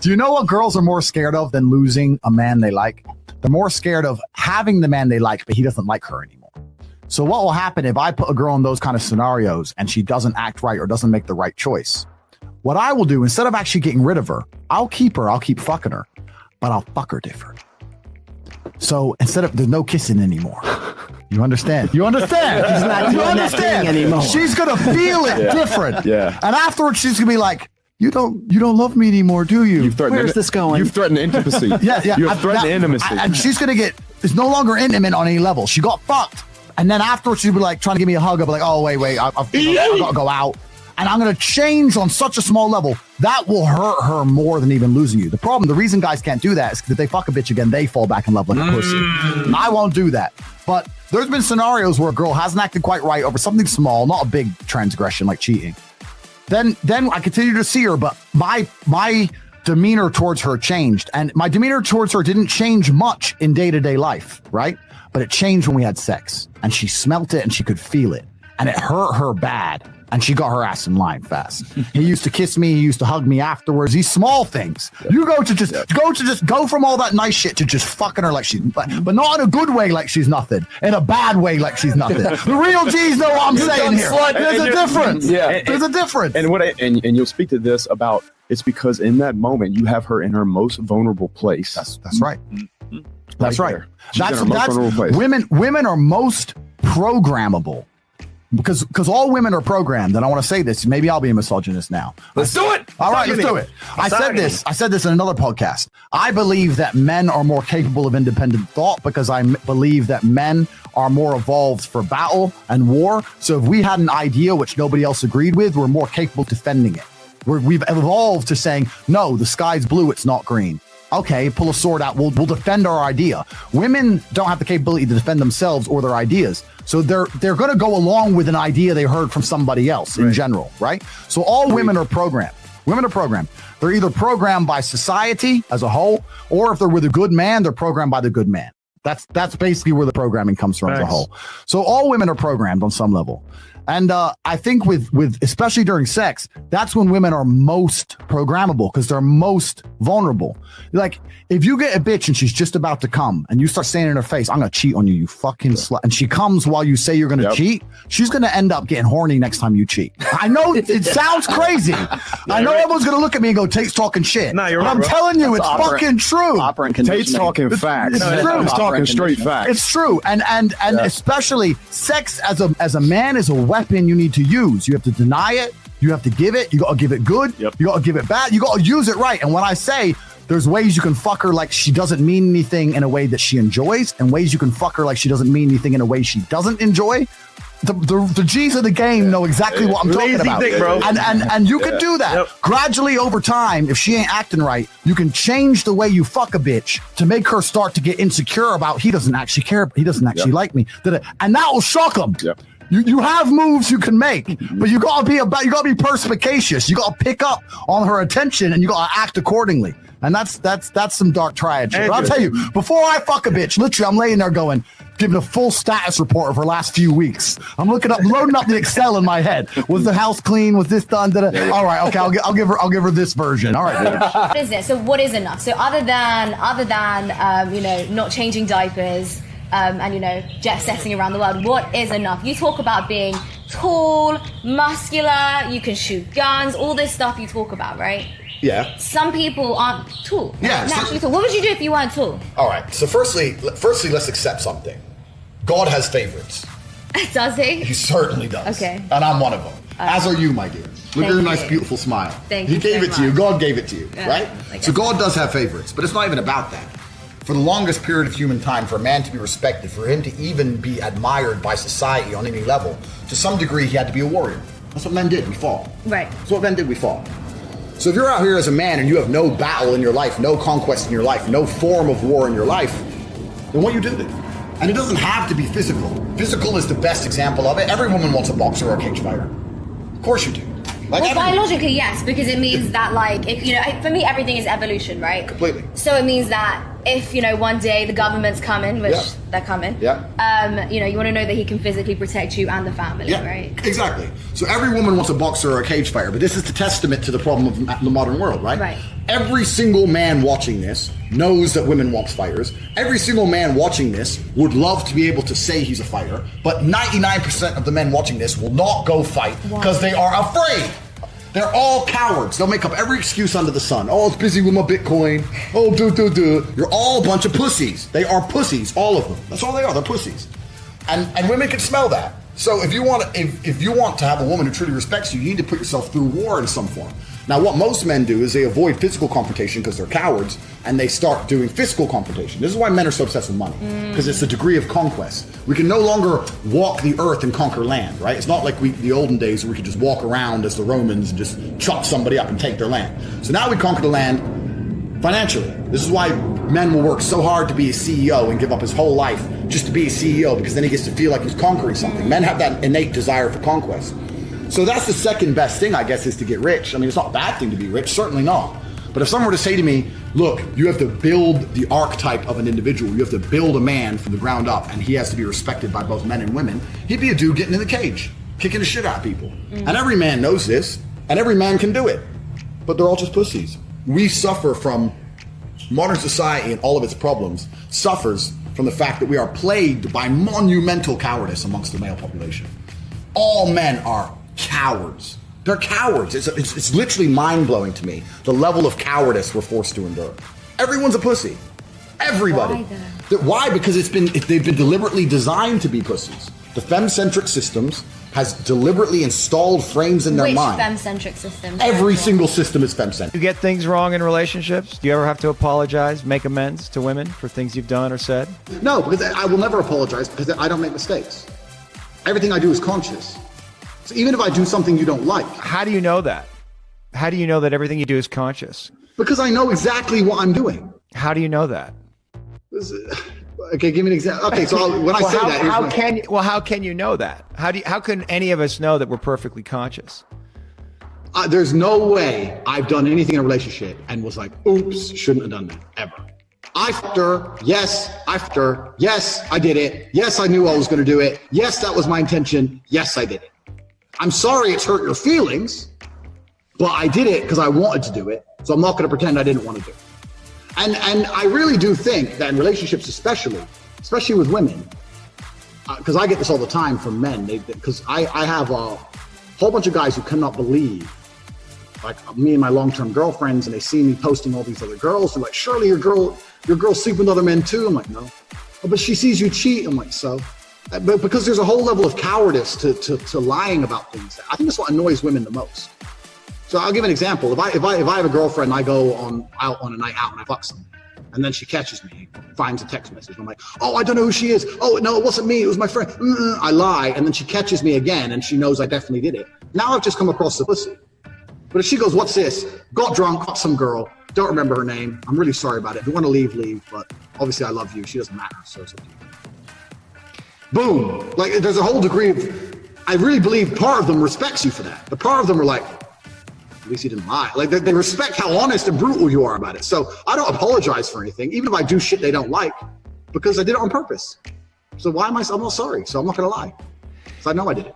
Do you know what girls are more scared of than losing a man they like? They're more scared of having the man they like, but he doesn't like her anymore. So what will happen if I put a girl in those kind of scenarios and she doesn't act right or doesn't make the right choice? What I will do, instead of actually getting rid of her, I'll keep fucking her, but I'll fuck her different. So instead of, there's no kissing anymore. You understand? You understand? She's not doing that thing anymore. She's going to feel it different. Yeah. And afterwards, she's going to be like, you don't love me anymore, do you? Where's this going? You've threatened intimacy. Yeah. You've threatened intimacy. And she's going to get, it's no longer intimate on any level. She got fucked. And then afterwards, she'll be like, trying to give me a hug. I'll be like, oh, wait, I've got to go out. And I'm going to change on such a small level. That will hurt her more than even losing you. The reason guys can't do that is that they fuck a bitch again, they fall back in love like a pussy. I won't do that. But there's been scenarios where a girl hasn't acted quite right over something small, not a big transgression like cheating. Then I continue to see her, but my demeanor towards her changed. And my demeanor towards her didn't change much in day-to-day life, right? But it changed when we had sex. And she smelt it and she could feel it. And it hurt her bad. And she got her ass in line fast. He used to kiss me. He used to hug me afterwards. These small things. You go from all that nice shit to just fucking her like she's, but not in a good way like she's nothing. In a bad way like she's nothing. The real G's know what I'm saying here. There's a difference. Yeah, there's a difference. And you'll speak to this about, it's because in that moment you have her in her most vulnerable place. That's right. That's right. That's women are most programmable. Because all women are programmed, and I want to say this. Maybe I'll be a misogynist now. Let's do it. All right, let's do it. I said this in another podcast. I believe that men are more capable of independent thought because I believe that men are more evolved for battle and war. So if we had an idea which nobody else agreed with, we're more capable of defending it. We've evolved to saying, no, the sky's blue, it's not green. Okay, pull a sword out. We'll defend our idea. Women don't have the capability to defend themselves or their ideas. So they're going to go along with an idea they heard from somebody else in general, right? So all women are programmed. Women are programmed. They're either programmed by society as a whole, or if they're with a good man, they're programmed by the good man. That's basically where the programming comes from as a whole. So all women are programmed on some level. And I think with especially during sex, that's when women are most programmable because they're most vulnerable. Like if you get a bitch and she's just about to come and you start saying in her face, I'm going to cheat on you, you fucking slut. And she comes while you say you're going to cheat. She's going to end up getting horny next time you cheat. I know it sounds crazy. I know everyone's going to look at me and go, Tate's talking shit. No, you're but right, I'm telling you, it's fucking true. Tate's talking facts. He's talking straight facts. It's true. And especially sex as a man is a weapon you need to use. You have to deny it. You have to give it. You got to give it good. You got to give it bad. You got to use it right. And when I say there's ways you can fuck her like she doesn't mean anything in a way that she enjoys, and ways you can fuck her like she doesn't mean anything in a way she doesn't enjoy. The G's of the game know exactly what I'm talking about. Dick, bro. And you can do that gradually over time. If she ain't acting right, you can change the way you fuck a bitch to make her start to get insecure about he doesn't actually care. He doesn't actually like me. And that will shock them. You have moves you can make, but you gotta be perspicacious. You gotta pick up on her attention and you gotta act accordingly. And that's some dark triad shit. But I'll tell you, before I fuck a bitch, literally I'm laying there giving a full status report of her last few weeks. I'm loading up the Excel in my head. Was the house clean? Was this done? All right, okay, I'll give her this version. All right. What is it? So what is enough? So other than not changing diapers, and jet setting around the world, what is enough? You talk about being tall, muscular, you can shoot guns, all this stuff you talk about, right? Yeah. Some people aren't tall. Yeah. Naturally tall. What would you do if you weren't tall? All right. So firstly, let's accept something. God has favorites. Does he? He certainly does. Okay. And I'm one of them. As are you, my dear. Look at your nice, beautiful smile. Thank you. He gave it to you. God gave it to you, right? Okay. So God does have favorites, but it's not even about that. For the longest period of human time, for a man to be respected, for him to even be admired by society on any level, to some degree, he had to be a warrior. That's what men did. We fought. Right. That's what men did. We fought. So if you're out here as a man and you have no battle in your life, no conquest in your life, no form of war in your life, then what you do then? And it doesn't have to be physical. Physical is the best example of it. Every woman wants a boxer or a cage fighter. Of course you do. Well, biologically, yes, because it means that, for me, everything is evolution, right? Completely. So it means that if, one day the government's coming, which they're coming, you want to know that he can physically protect you and the family, right? Exactly. So every woman wants a boxer or a cage fighter, but this is the testament to the problem of the modern world, right? Right. Every single man watching this knows that women want fighters. Every single man watching this would love to be able to say he's a fighter, but 99% of the men watching this will not go fight because they are afraid. They're all cowards. They'll make up every excuse under the sun. Oh, it's busy with my Bitcoin. Oh, You're all a bunch of pussies. They are pussies, all of them. That's all they are. They're pussies. And women can smell that. So if you want to have a woman who truly respects you, you need to put yourself through war in some form. Now, what most men do is they avoid physical confrontation because they're cowards, and they start doing physical confrontation. This is why men are so obsessed with money, because it's a degree of conquest. We can no longer walk the earth and conquer land, right? It's not like the olden days where we could just walk around as the Romans and just chop somebody up and take their land. So now we conquer the land financially. This is why men will work so hard to be a CEO and give up his whole life just to be a CEO, because then he gets to feel like he's conquering something. Men have that innate desire for conquest. So that's the second best thing, I guess, is to get rich. I mean, it's not a bad thing to be rich, certainly not. But if someone were to say to me, look, you have to build the archetype of an individual, you have to build a man from the ground up, and he has to be respected by both men and women, he'd be a dude getting in the cage, kicking the shit out of people. And every man knows this, and every man can do it. But they're all just pussies. We suffer from modern society, and all of its problems suffers from the fact that we are plagued by monumental cowardice amongst the male population. All men are cowards. They're cowards. It's literally mind-blowing to me, the level of cowardice we're forced to endure. Everyone's a pussy. Everybody. Why? Because they've been deliberately designed to be pussies. The femme-centric systems has deliberately installed frames in their mind. Which femme-centric systems? Every single system is femme-centric. You get things wrong in relationships? Do you ever have to apologize, make amends to women for things you've done or said? No, because I will never apologize because I don't make mistakes. Everything I do is conscious. So even if I do something you don't like. How do you know that? How do you know that everything you do is conscious? Because I know exactly what I'm doing. How do you know that? Okay, give me an example. Okay, so when I say that, how can you know that? How can any of us know that we're perfectly conscious? There's no way I've done anything in a relationship and was like, oops, shouldn't have done that, ever. I fucked her. Yes, I fucked her. Yes, I did it. Yes, I knew I was going to do it. Yes, that was my intention. Yes, I did it. I'm sorry it's hurt your feelings, but I did it because I wanted to do it. So I'm not going to pretend I didn't want to do it. And I really do think that in relationships, especially with women, because I get this all the time from men, because I have a whole bunch of guys who cannot believe, like me and my long-term girlfriends, and they see me posting all these other girls. They're like, surely your girl's sleeping with other men too? I'm like, no. Oh, but she sees you cheat. I'm like, so? But because there's a whole level of cowardice to lying about things. I think that's what annoys women the most. So I'll give an example. If I have a girlfriend, I go out on a night out and I fuck someone, and then she catches me, finds a text message. I'm like, oh, I don't know who she is. Oh, no, it wasn't me. It was my friend. I lie, and then she catches me again, and she knows I definitely did it. Now I've just come across the pussy. But if she goes, what's this? Got drunk, fucked some girl, don't remember her name. I'm really sorry about it. If you want to leave, leave. But obviously I love you. She doesn't matter, so it's up to you. Boom. Like, there's a whole degree of, I really believe part of them respects you for that. The part of them are like, at least you didn't lie. Like, they respect how honest and brutal you are about it. So I don't apologize for anything, even if I do shit they don't like, because I did it on purpose. So I'm not sorry. So I'm not going to lie. So I know I did it.